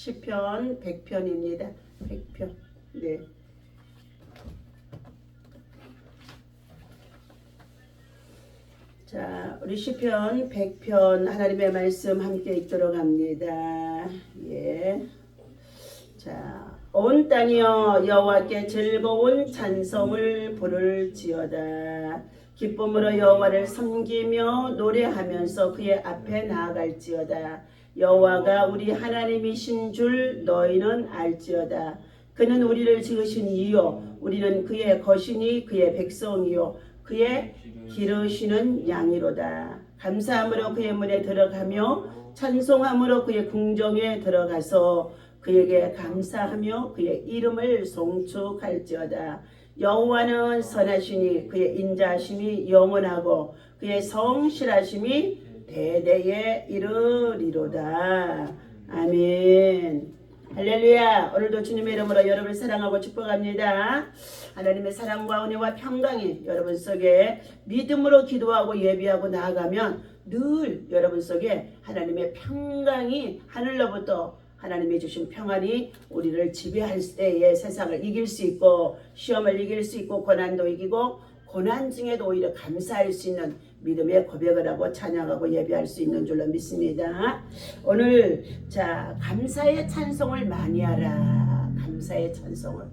시편 100편입니다. 100편. 네. 자, 우리 시편 100편 하나님의 말씀 함께 읽도록 합니다. 예. 자, 온 땅이여 여호와께 즐거운 찬송을 부를지어다. 기쁨으로 여호와를 섬기며 노래하면서 그의 앞에 나아갈지어다. 여호와가 우리 하나님이신 줄 너희는 알지어다. 그는 우리를 지으신 이요 우리는 그의 것이니 그의 백성이요 그의 기르시는 양이로다. 감사함으로 그의 문에 들어가며 찬송함으로 그의 궁정에 들어가서 그에게 감사하며 그의 이름을 송축할지어다. 여호와는 선하시니 그의 인자하심이 영원하고 그의 성실하심이 대대에 이르리로다. 아멘. 할렐루야. 오늘도 주님의 이름으로 여러분을 사랑하고 축복합니다. 하나님의 사랑과 은혜와 평강이 여러분 속에 믿음으로 기도하고 예비하고 나아가면 늘 여러분 속에 하나님의 평강이 하늘로부터 하나님이 주신 평안이 우리를 지배할 때에 세상을 이길 수 있고 시험을 이길 수 있고 고난도 이기고 고난 중에도 오히려 감사할 수 있는 믿음의 고백을 하고 찬양하고 예배할 수 있는 줄로 믿습니다. 오늘 자 감사의 찬송을 많이 하라. 감사의 찬송을.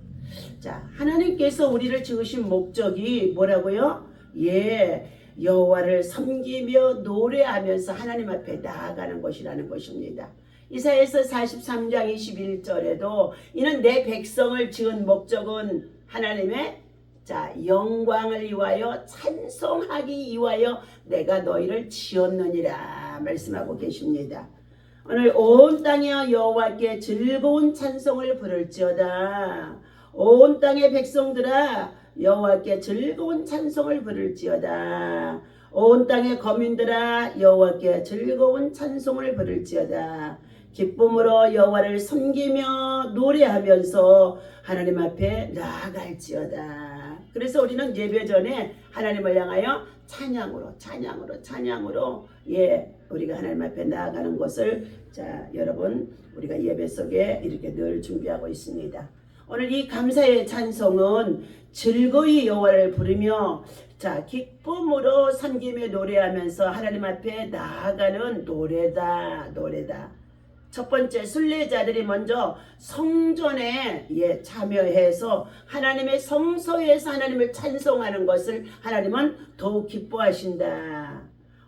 자 하나님께서 우리를 지으신 목적이 뭐라고요? 예, 여호와를 섬기며 노래하면서 하나님 앞에 나아가는 것이라는 것입니다. 이사야서 43장 21절에도 이는 내 백성을 지은 목적은 하나님의 자 영광을 위하여 찬송하기 위하여 내가 너희를 지었느니라 말씀하고 계십니다. 오늘 온 땅이여 여호와께 즐거운 찬송을 부를지어다. 온 땅의 백성들아 여호와께 즐거운 찬송을 부를지어다. 온 땅의 거민들아 여호와께 즐거운 찬송을 부를지어다. 기쁨으로 여호와를 섬기며 노래하면서 하나님 앞에 나아갈지어다. 그래서 우리는 예배 전에 하나님을 향하여 찬양으로 예 우리가 하나님 앞에 나아가는 것을 자 여러분 우리가 예배 속에 이렇게 늘 준비하고 있습니다. 오늘 이 감사의 찬송은 즐거이 여호와를 부르며 자 기쁨으로 섬기며 노래하면서 하나님 앞에 나아가는 노래다. 첫 번째 순례자들이 먼저 성전에 예, 참여해서 하나님의 성소에서 하나님을 찬송하는 것을 하나님은 더욱 기뻐하신다.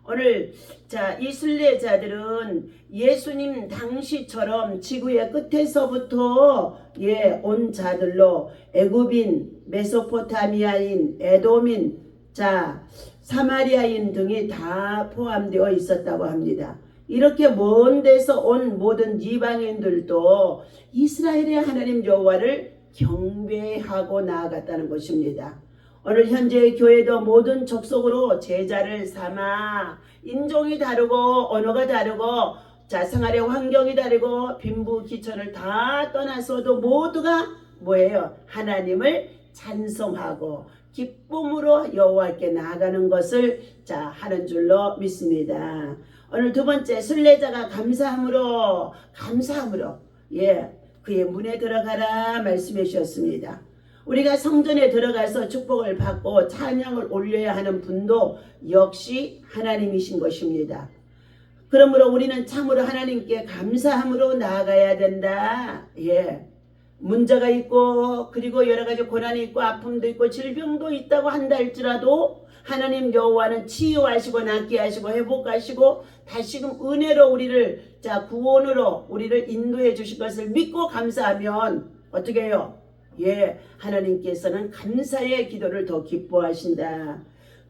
오늘 자, 이 순례자들은 예수님 당시처럼 지구의 끝에서부터 예, 온 자들로 애굽인, 메소포타미아인, 에돔인, 자, 사마리아인 등이 다 포함되어 있었다고 합니다. 이렇게 먼 데서 온 모든 이방인들도 이스라엘의 하나님 여호와를 경배하고 나아갔다는 것입니다. 오늘 현재의 교회도 모든 족속으로 제자를 삼아 인종이 다르고 언어가 다르고 자 생활의 환경이 다르고 빈부귀천을 다 떠나서도 모두가 뭐예요? 하나님을 찬송하고 기쁨으로 여호와께 나아가는 것을 자 하는 줄로 믿습니다. 오늘 두 번째 순례자가 감사함으로 예 그의 문에 들어가라 말씀해 주셨습니다. 우리가 성전에 들어가서 축복을 받고 찬양을 올려야 하는 분도 역시 하나님이신 것입니다. 그러므로 우리는 참으로 하나님께 감사함으로 나아가야 된다. 예. 문제가 있고 그리고 여러 가지 고난이 있고 아픔도 있고 질병도 있다고 한다 할지라도 하나님 여호와는 치유하시고 낫게 하시고 회복하시고 다시금 은혜로 우리를 자 구원으로 우리를 인도해 주실 것을 믿고 감사하면 어떻게 해요? 예, 하나님께서는 감사의 기도를 더 기뻐하신다.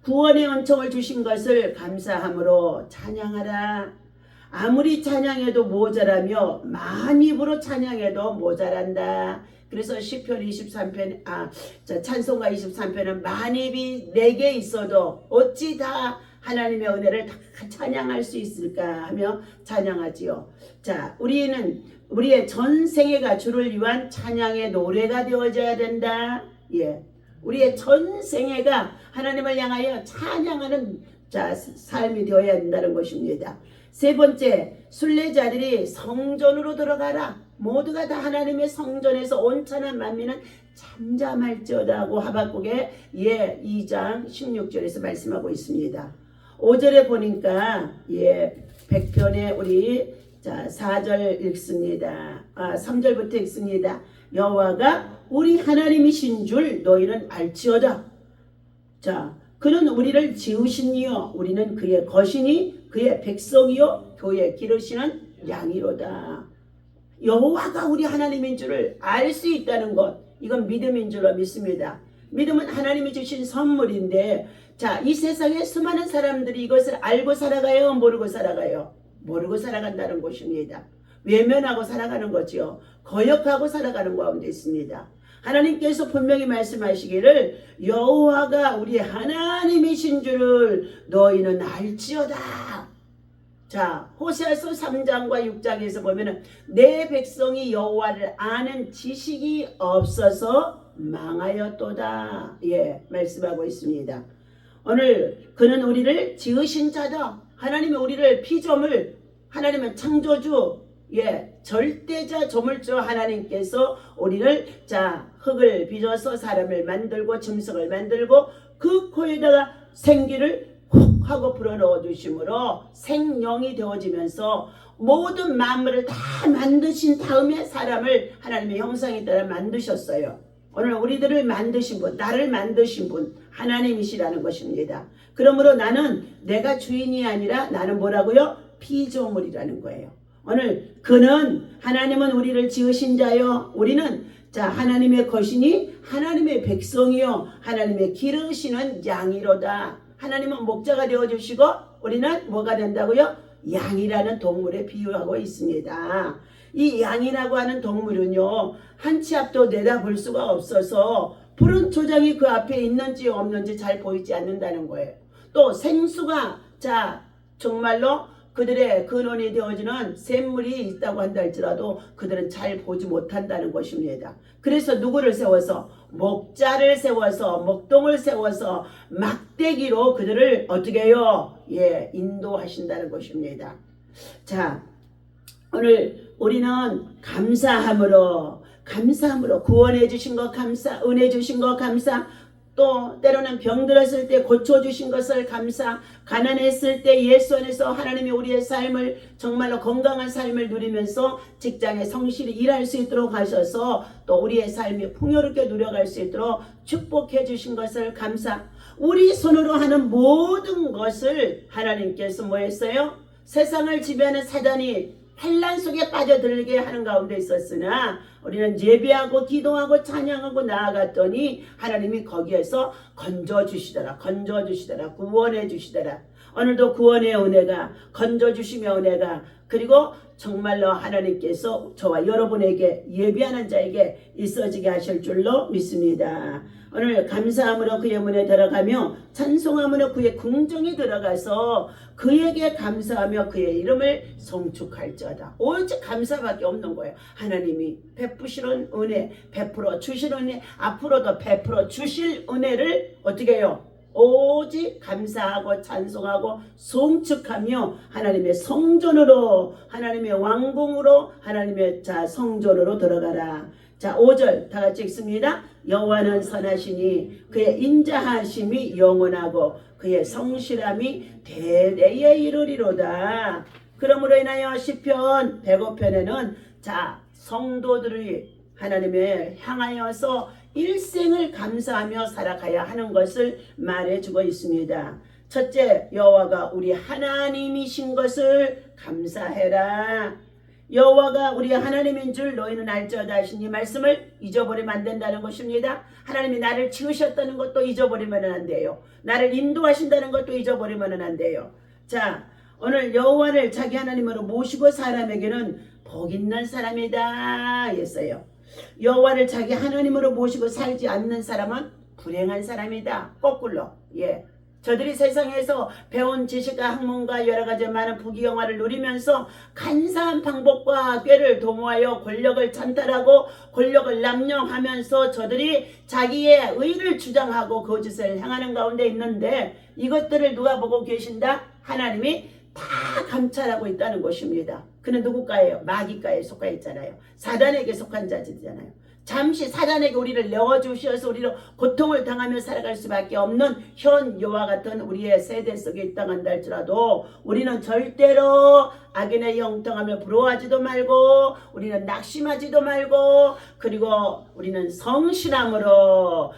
구원의 은총을 주신 것을 감사함으로 찬양하라. 아무리 찬양해도 모자라며 만입으로 찬양해도 모자란다. 그래서 시편 23편 찬송가 23편은 만입이 내게 있어도 어찌 다 하나님의 은혜를 다 찬양할 수 있을까 하며 찬양하지요. 자, 우리는 우리의 전생애가 주를 위한 찬양의 노래가 되어져야 된다. 예, 우리의 전생애가 하나님을 향하여 찬양하는 자 삶이 되어야 된다는 것입니다. 세 번째, 순례자들이 성전으로 들어가라. 모두가 다 하나님의 성전에서 온천한 만민은 잠잠할지어다 하고 하박국의 2장 16절에서 말씀하고 있습니다. 5절에 보니까 100편에 우리 4절 읽습니다. 3절부터 읽습니다. 여호와가 우리 하나님이신 줄 너희는 알지어다. 자, 그는 우리를 지으시니요 우리는 그의 것이니 그의 백성이요 그의 기르시는 양이로다. 여호와가 우리 하나님인 줄을 알 수 있다는 것, 이건 믿음인 줄로 믿습니다. 믿음은 하나님이 주신 선물인데, 자, 이 세상에 수많은 사람들이 이것을 알고 살아가요, 모르고 살아가요? 모르고 살아간다는 것입니다. 외면하고 살아가는 거죠. 거역하고 살아가는 가운데 있습니다. 하나님께서 분명히 말씀하시기를 여호와가 우리 하나님이신 줄을 너희는 알지어다. 자, 호세아서 3장과 6장에서 보면은 내 백성이 여호와를 아는 지식이 없어서 망하였도다. 말씀하고 있습니다. 오늘 그는 우리를 지으신 자다. 하나님이 우리를 피조물, 하나님은 창조주, 절대자 조물주 하나님께서 우리를 흙을 빚어서 사람을 만들고 짐승을 만들고 그 코에다가 생기를 훅 하고 불어넣어 주심으로 생명이 되어지면서 모든 만물을 다 만드신 다음에 사람을 하나님의 형상에 따라 만드셨어요. 오늘 우리들을 만드신 분, 나를 만드신 분 하나님이시라는 것입니다. 그러므로 나는 내가 주인이 아니라 나는 뭐라고요? 피조물이라는 거예요. 오늘 그는 하나님은 우리를 지으신 자요 우리는 하나님의 것이니 하나님의 백성이요 하나님의 기르시는 양이로다. 하나님은 목자가 되어주시고 우리는 뭐가 된다고요? 양이라는 동물에 비유하고 있습니다. 이 양이라고 하는 동물은요 한 치 앞도 내다볼 수가 없어서 푸른 초장이 그 앞에 있는지 없는지 잘 보이지 않는다는 거예요. 또 생수가 정말로 그들의 근원이 되어지는 샘물이 있다고 한다 할지라도 그들은 잘 보지 못한다는 것입니다. 그래서 누구를 세워서? 목자를 세워서 목동을 세워서 막대기로 그들을 어떻게 해요? 인도하신다는 것입니다. 자, 오늘 우리는 감사함으로 구원해 주신 것 감사, 은혜 주신 것 감사, 또 때로는 병들었을 때 고쳐주신 것을 감사, 가난했을 때 예수 안에서 하나님이 우리의 삶을 정말로 건강한 삶을 누리면서 직장에 성실히 일할 수 있도록 하셔서 또 우리의 삶이 풍요롭게 누려갈 수 있도록 축복해 주신 것을 감사. 우리 손으로 하는 모든 것을 하나님께서 뭐 했어요? 세상을 지배하는 사단이 환난 속에 빠져들게 하는 가운데 있었으나 우리는 예배하고 기도하고 찬양하고 나아갔더니 하나님이 거기에서 건져주시더라. 구원해 주시더라. 오늘도 구원의 은혜가, 건져주시며 은혜가, 그리고 정말로 하나님께서 저와 여러분에게 예배하는 자에게 있어지게 하실 줄로 믿습니다. 오늘 감사함으로 그의 문에 들어가며 찬송함으로 그의 궁정에 들어가서 그에게 감사하며 그의 이름을 송축할지어다. 오직 감사밖에 없는 거예요. 하나님이 베푸시는 은혜, 베풀어 주시는 은혜, 앞으로도 베풀어 주실 은혜를 어떻게 해요? 오직 감사하고 찬송하고 송축하며 하나님의 성전으로, 하나님의 왕궁으로, 하나님의 성전으로 들어가라. 5절 다 같이 읽습니다. 여호와는 선하시니 그의 인자하심이 영원하고 그의 성실함이 대대에 이르리로다. 그러므로 인하여 시편 105편에는 성도들이 하나님을 향하여서 일생을 감사하며 살아가야 하는 것을 말해주고 있습니다. 첫째, 여호와가 우리 하나님이신 것을 감사해라. 여호와가 우리 하나님인 줄 너희는 알지어다 하신 이 말씀을 잊어버리면 안 된다는 것입니다. 하나님이 나를 지으셨다는 것도 잊어버리면 안 돼요. 나를 인도하신다는 것도 잊어버리면 안 돼요. 오늘 여호와를 자기 하나님으로 모시고 사람에게는 복 있는 사람이다 했어요. 여호와를 자기 하나님으로 모시고 살지 않는 사람은 불행한 사람이다. 거꾸로. 저들이 세상에서 배운 지식과 학문과 여러가지 많은 부귀영화를 누리면서 간사한 방법과 꾀를 도모하여 권력을 찬탈하고 권력을 남용하면서 저들이 자기의 의를 주장하고 거짓을 행하는 가운데 있는데 이것들을 누가 보고 계신다? 하나님이 다 감찰하고 있다는 것입니다. 그는 누구가예요? 마귀가에 속하 있잖아요. 사단에게 속한 자들이잖아요. 잠시 사단에게 우리를 내어주셔서 우리로 고통을 당하며 살아갈 수밖에 없는 현 여와 같은 우리의 세대 속에 입당한다 할지라도 우리는 절대로 악인의 형통하며 부러워하지도 말고 우리는 낙심하지도 말고 그리고 우리는 성실함으로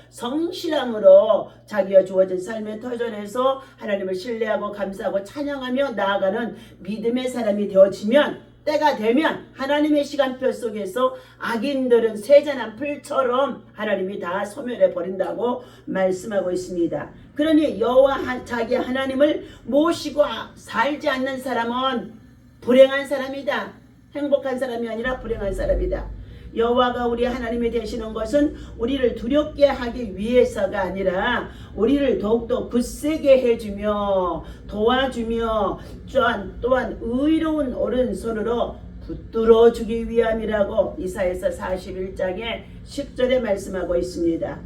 자기가 주어진 삶의 터전에서 하나님을 신뢰하고 감사하고 찬양하며 나아가는 믿음의 사람이 되어지면 때가 되면 하나님의 시간표 속에서 악인들은 세잔한 풀처럼 하나님이 다 소멸해 버린다고 말씀하고 있습니다. 그러니 여호와 자기 하나님을 모시고 살지 않는 사람은 불행한 사람이다. 행복한 사람이 아니라 불행한 사람이다. 여호와가 우리 하나님이 되시는 것은 우리를 두렵게 하기 위해서가 아니라 우리를 더욱더 굳세게 해주며 도와주며 또한 의로운 오른손으로 붙들어 주기 위함이라고 이사야서 41장의 10절에 말씀하고 있습니다.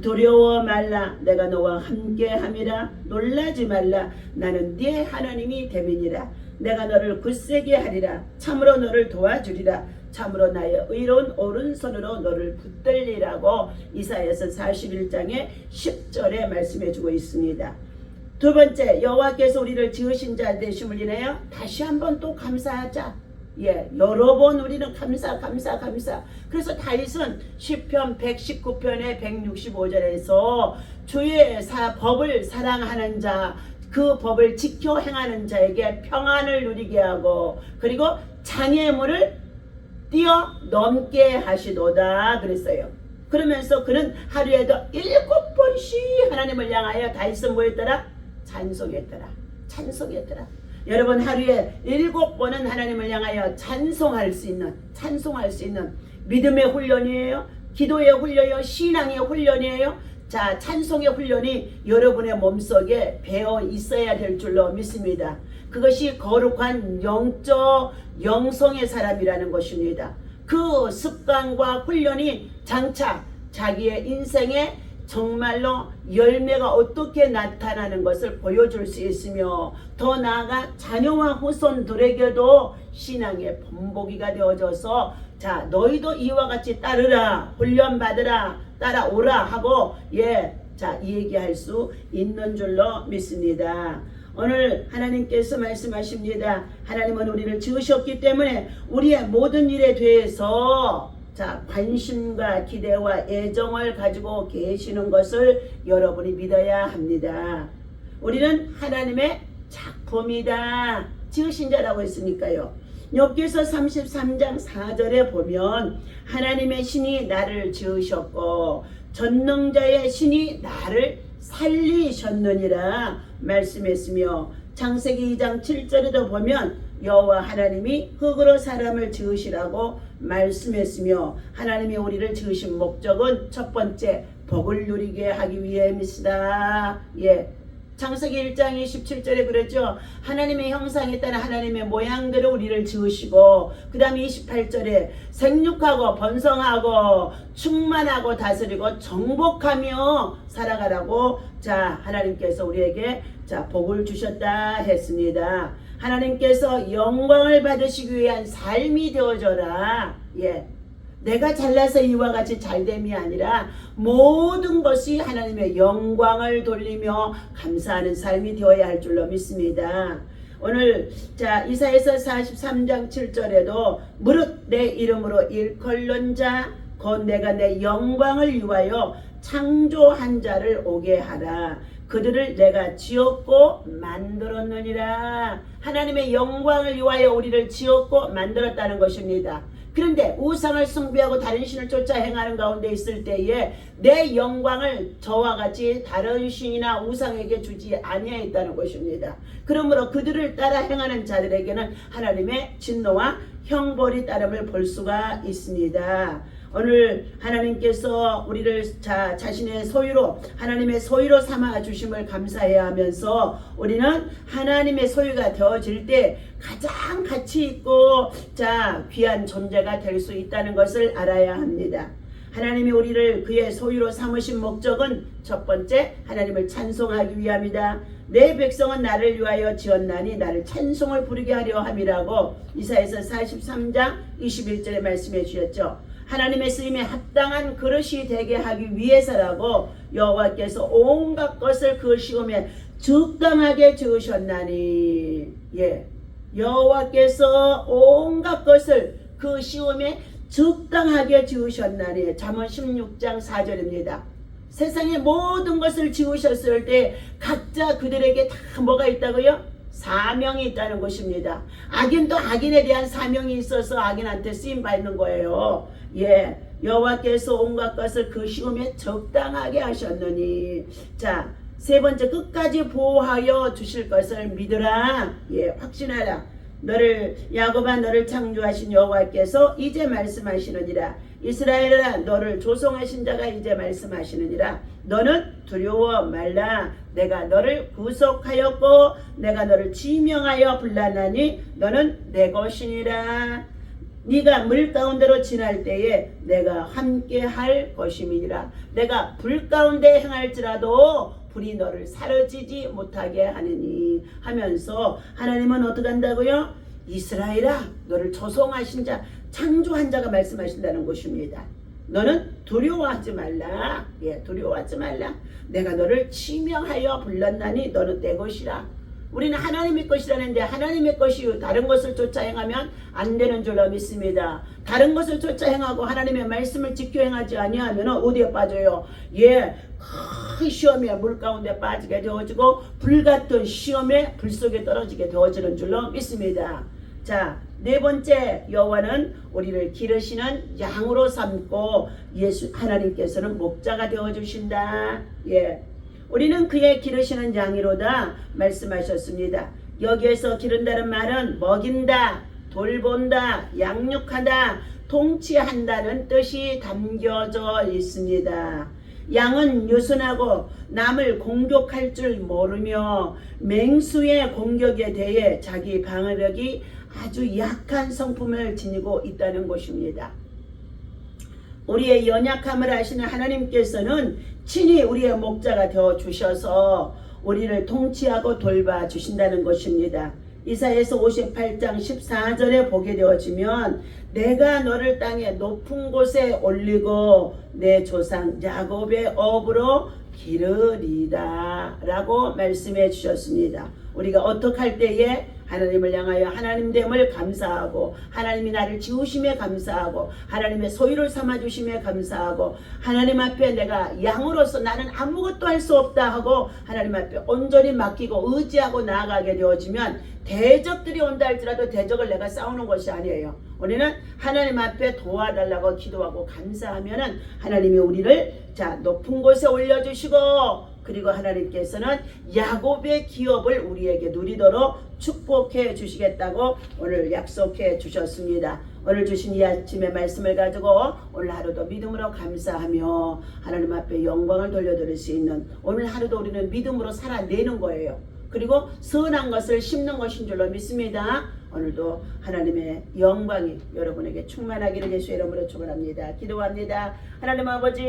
두려워 말라 내가 너와 함께함이라 놀라지 말라 나는 네 하나님이 됨이니라 내가 너를 굳세게 하리라 참으로 너를 도와주리라 참으로 나의 의로운 오른손으로 너를 붙들리라고 이사야서 41장의 10절에 말씀해주고 있습니다. 두 번째, 여호와께서 우리를 지으신 자 되심을 인하여 다시 한번 또 감사하자. 여러 번 우리는 감사. 그래서 다윗은 시편 119편의 165절에서 주의 법을 사랑하는 자, 그 법을 지켜 행하는 자에게 평안을 누리게 하고 그리고 장애물을 뛰어넘게 하시도다 그랬어요. 그러면서 그는 하루에도 7번씩 하나님을 향하여 다윗은 뭐였더라? 찬송했더라. 여러분 하루에 7번은 하나님을 향하여 찬송할 수 있는 믿음의 훈련이에요. 기도의 훈련이에요. 신앙의 훈련이에요. 자, 찬송의 훈련이 여러분의 몸속에 배어 있어야 될 줄로 믿습니다. 그것이 거룩한 영성의 사람이라는 것입니다. 그 습관과 훈련이 장차 자기의 인생에 정말로 열매가 어떻게 나타나는 것을 보여줄 수 있으며 더 나아가 자녀와 후손들에게도 신앙의 본보기가 되어져서 자 너희도 이와 같이 따르라 훈련받으라 따라오라 하고 자 얘기할 수 있는 줄로 믿습니다. 오늘 하나님께서 말씀하십니다. 하나님은 우리를 지으셨기 때문에 우리의 모든 일에 대해서 관심과 기대와 애정을 가지고 계시는 것을 여러분이 믿어야 합니다. 우리는 하나님의 작품이다. 지으신 자라고 했으니까요. 욥기서 33장 4절에 보면 하나님의 신이 나를 지으셨고 전능자의 신이 나를 살리셨느니라 말씀했으며 창세기 2장 7절에도 보면 여호와 하나님이 흙으로 사람을 지으시라고 말씀했으며 하나님이 우리를 지으신 목적은 첫 번째 복을 누리게 하기 위함이시다. 창세기 1장 27절에 그랬죠. 하나님의 형상에 따라 하나님의 모양대로 우리를 지으시고 그 다음에 28절에 생육하고 번성하고 충만하고 다스리고 정복하며 살아가라고 하나님께서 우리에게 복을 주셨다 했습니다. 하나님께서 영광을 받으시기 위한 삶이 되어져라. 내가 잘나서 이와 같이 잘됨이 아니라 모든 것이 하나님의 영광을 돌리며 감사하는 삶이 되어야 할 줄로 믿습니다. 오늘 이사야서 43장 7절에도 무릇 내 이름으로 일컬는 자 곧 내가 내 영광을 위하여 창조한 자를 오게 하라. 그들을 내가 지었고 만들었느니라. 하나님의 영광을 위하여 우리를 지었고 만들었다는 것입니다. 그런데 우상을 숭배하고 다른 신을 쫓아 행하는 가운데 있을 때에 내 영광을 저와 같이 다른 신이나 우상에게 주지 아니하였다는 것입니다. 그러므로 그들을 따라 행하는 자들에게는 하나님의 진노와 형벌이 따름을 볼 수가 있습니다. 오늘 하나님께서 우리를 자신의 소유로 하나님의 소유로 삼아 주심을 감사해야 하면서 우리는 하나님의 소유가 되어질 때 가장 가치 있고 귀한 존재가 될 수 있다는 것을 알아야 합니다. 하나님이 우리를 그의 소유로 삼으신 목적은 첫 번째 하나님을 찬송하기 위함이다. 내 백성은 나를 위하여 지었나니 나를 찬송을 부르게 하려 함이라고 이사야서 43장 21절에 말씀해 주셨죠. 하나님의 쓰임에 합당한 그릇이 되게 하기 위해서라고 여호와께서 온갖 것을 그 시험에 적당하게 지으셨나니. 여호와께서 온갖 것을 그 시험에 적당하게 지으셨나니. 잠언 16장 4절입니다. 세상의 모든 것을 지으셨을 때 각자 그들에게 다 뭐가 있다고요? 사명이 있다는 것입니다. 악인도 악인에 대한 사명이 있어서 악인한테 쓰임받는 거예요. 여호와께서 온갖 것을 그 시험에 적당하게 하셨느니. 자, 세 번째, 끝까지 보호하여 주실 것을 믿으라. 확신하라. 야곱아 너를 창조하신 여호와께서 이제 말씀하시느니라. 이스라엘아 너를 조성하신 자가 이제 말씀하시느니라. 너는 두려워 말라. 내가 너를 구속하였고 내가 너를 지명하여 불렀나니 너는 내 것이니라. 네가 물 가운데로 지날 때에 내가 함께 할 것임이니라. 내가 불 가운데 행할지라도 불이 너를 사라지지 못하게 하느니 하면서 하나님은 어떻게 한다고요? 이스라엘아 너를 조성하신 자, 창조한 자가 말씀하신다는 것입니다. 너는 두려워하지 말라. 두려워하지 말라. 내가 너를 지명하여 불렀나니 너는 내 것이라. 우리는 하나님의 것이라는데 하나님의 것이 다른 것을 쫓아 행하면 안 되는 줄로 믿습니다. 다른 것을 쫓아 행하고 하나님의 말씀을 지켜 행하지 아니하면 어디에 빠져요? 큰 시험에 물 가운데 빠지게 되어지고 불같은 시험에 불 속에 떨어지게 되어지는 줄로 믿습니다. 자, 네 번째, 여호와는 우리를 기르시는 양으로 삼고 하나님께서는 목자가 되어주신다. 우리는 그의 기르시는 양이로다 말씀하셨습니다. 여기에서 기른다는 말은 먹인다, 돌본다, 양육하다, 통치한다는 뜻이 담겨져 있습니다. 양은 유순하고 남을 공격할 줄 모르며 맹수의 공격에 대해 자기 방어력이 아주 약한 성품을 지니고 있다는 것입니다. 우리의 연약함을 아시는 하나님께서는 친히 우리의 목자가 되어 주셔서 우리를 통치하고 돌봐 주신다는 것입니다. 이사야서 58장 14절에 보게 되어지면 내가 너를 땅의 높은 곳에 올리고 내 조상 야곱의 업으로 기르리라 라고 말씀해 주셨습니다. 우리가 어떻게 할 때에 하나님을 향하여 하나님됨을 감사하고 하나님이 나를 지으심에 감사하고 하나님의 소유를 삼아주심에 감사하고 하나님 앞에 내가 양으로서 나는 아무것도 할 수 없다 하고 하나님 앞에 온전히 맡기고 의지하고 나아가게 되어지면 대적들이 온다 할지라도 대적을 내가 싸우는 것이 아니에요. 우리는 하나님 앞에 도와달라고 기도하고 감사하면은 하나님이 우리를 높은 곳에 올려주시고 그리고 하나님께서는 야곱의 기업을 우리에게 누리도록 축복해 주시겠다고 오늘 약속해 주셨습니다. 오늘 주신 이 아침의 말씀을 가지고 오늘 하루도 믿음으로 감사하며 하나님 앞에 영광을 돌려드릴 수 있는 오늘 하루도 우리는 믿음으로 살아내는 거예요. 그리고 선한 것을 심는 것인 줄로 믿습니다. 오늘도 하나님의 영광이 여러분에게 충만하기를 예수의 이름으로 축원합니다. 기도합니다. 하나님 아버지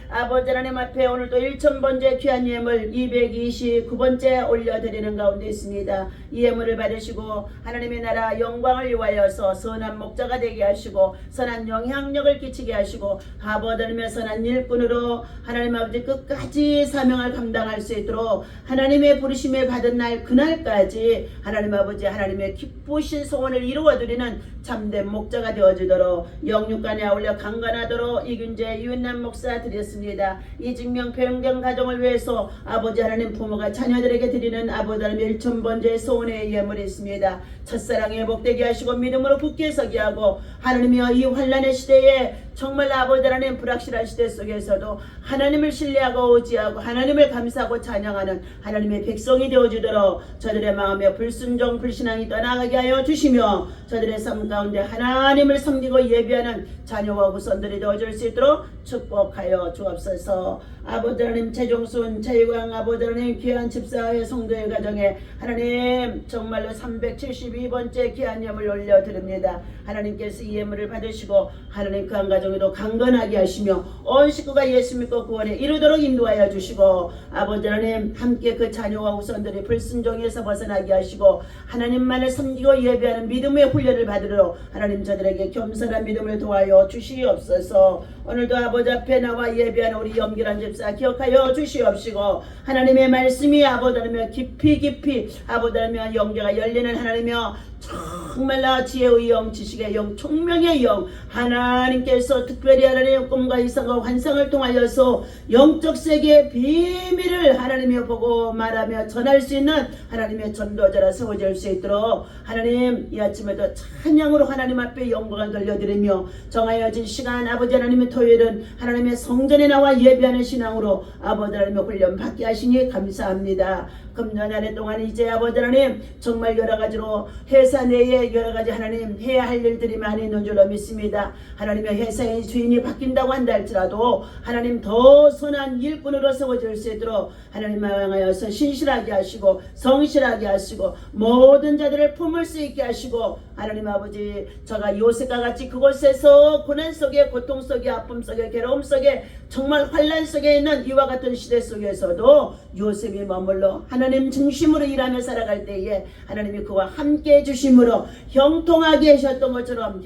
하나님 앞에 오늘도 1000번째 귀한 예물 229번째 올려드리는 가운데 있습니다. 이 예물을 받으시고 하나님의 나라 영광을 위하여서 선한 목자가 되게 하시고 선한 영향력을 끼치게 하시고 하나님의 선한 일꾼으로 하나님 아버지 끝까지 사명을 감당할 수 있도록 하나님의 부르심을 받은 날 그날까지 하나님 아버지 하나님의 기쁘신 소원을 이루어드리는 참된 목자가 되어주도록 영육간에 아울러 강건하도록 이균재 유은남 목사 드렸습니다. 이 증명 변경 가정을 위해서 아버지 하나님 부모가 자녀들에게 드리는 아버지 하나님 1000번째 소원의 예물이 있습니다. 첫사랑에 회복되게 하시고 믿음으로 굳게 서게 하고 하나님이여 이 환난의 시대에 정말 아버지 하나님 불확실한 시대 속에서도 하나님을 신뢰하고 의지하고 하나님을 감사하고 찬양하는 하나님의 백성이 되어주도록 저들의 마음에 불순종 불신앙이 떠나가게 살아나게 하여 주시며 저들의 삶 가운데 하나님을 섬기고 예배하는 자녀와 후손들이 되어줄 수 있도록 축복하여 주옵소서. 아버지 하나님, 최종순 최유광 아버지 하나님, 귀한 집사의 성도의 가정에 하나님 정말로 372번째 귀한 예물 올려드립니다. 하나님께서 이 예물을 받으시고 하나님 그 한 가정에도 강건하게 하시며 온 식구가 예수 믿고 구원에 이르도록 인도하여 주시고 아버지 하나님 함께 그 자녀와 후손들이 불순종에서 벗어나게 하시고 하나님만을 섬기고 예배하는 믿음의 훈련을 받으러 하나님 저들에게 겸손한 믿음을 도와여 주시옵소서. 오늘도 아버지 앞에 나와 예배하는 우리 염기란 집사 기억하여 주시옵시고 하나님의 말씀이 아버지 하나님 깊이 아버지 하나님 영계가 열리는 하나님이여 정말로 지혜의 영, 지식의 영, 총명의 영 하나님께서 특별히 하나님의 꿈과 이상과 환상을 통하여서 영적 세계의 비밀을 하나님이 보고 말하며 전할 수 있는 하나님의 전도자라 세워질 수 있도록 하나님 이 아침에도 찬양으로 하나님 앞에 영광을 돌려드리며 정하여진 시간 아버지 하나님의 토요일은 하나님의 성전에 나와 예배하는 신앙으로 아버지 하나님의 훈련 받게 하시니 감사합니다. 금년 한 해 동안 이제 아버지 하나님 정말 여러가지로 회사 내에 여러가지 하나님 해야 할 일들이 많이 있는 줄로 믿습니다. 하나님의 회사의 주인이 바뀐다고 한다 할지라도 하나님 더 선한 일꾼으로 세워질 수 있도록 하나님 향하여서 신실하게 하시고 성실하게 하시고 모든 자들을 품을 수 있게 하시고 하나님 아버지 저가 요셉과 같이 그곳에서 고난 속에 고통 속에 아픔 속에 괴로움 속에 정말 환난 속에 있는 이와 같은 시대 속에서도 요셉이 머물러 하나님 중심으로 일하며 살아갈 때에 하나님이 그와 함께 해주심으로 형통하게 하셨던 것처럼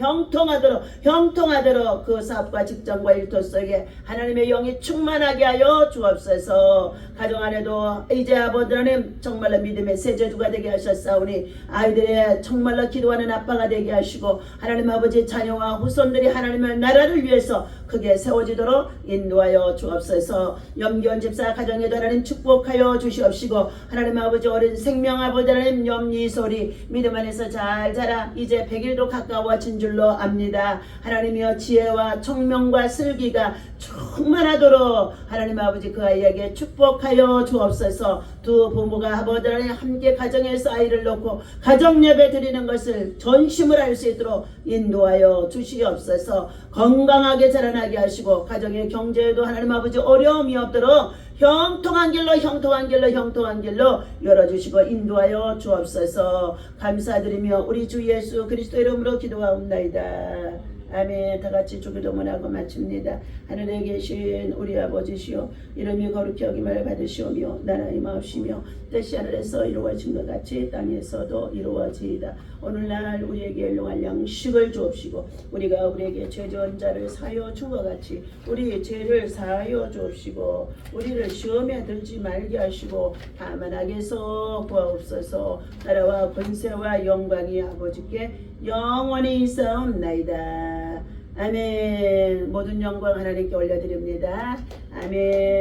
형통하도록 그 사업과 직장과 일터 속에 하나님의 영이 충만하게 하여 주옵소서. 가정 안에도 이제 아버지 하나님 정말로 믿음의 세제주가 되게 하셨사오니 아이들의 정말로 기도하는 아빠가 되게 하시고 하나님 아버지 자녀와 후손들이 하나님의 나라를 위해서 크게 세워지도록 인도하여 주옵소서. 염기원 집사 가정에도 하나님 축복하여 주시옵시고 하나님 아버지 어린 생명 아버지 하나님 염리소리 믿음 안에서 잘 자라 이제 100일도 가까워진 줄로 압니다. 하나님이여 지혜와 총명과 슬기가 충만하도록 하나님 아버지 그 아이에게 축복하여 주옵소서. 두 부모가 아버지 하나님 함께 가정에서 아이를 놓고 가정 예배 드리는 것을 전심을 할 수 있도록 인도하여 주시옵소서. 건강하게 자라나게 하시고 가정의 경제에도 하나님 아버지 어려움이 없도록 형통한 길로 열어주시고 인도하여 주옵소서. 감사드리며 우리 주 예수 그리스도 이름으로 기도하옵나이다. 아멘. 다같이 주기도문하고 마칩니다. 하늘에 계신 우리 아버지시여 이름이 거룩히 여김을 받으시오며 나라의 마옵시며 뜻이 하늘에서 이루어진 것 같이 땅에서도 이루어지이다. 오늘날 우리에게 일용할 양식을 주옵시고 우리가 우리에게 죄 지은 자를 사하여 준 것 같이 우리의 죄를 사하여 주옵시고 우리를 시험에 들지 말게 하시고 다만 악에서 구하옵소서. 나라와 권세와 영광이 아버지께 영원히 있사옵나이다. 아멘. 모든 영광 하나님께 올려드립니다. 아멘.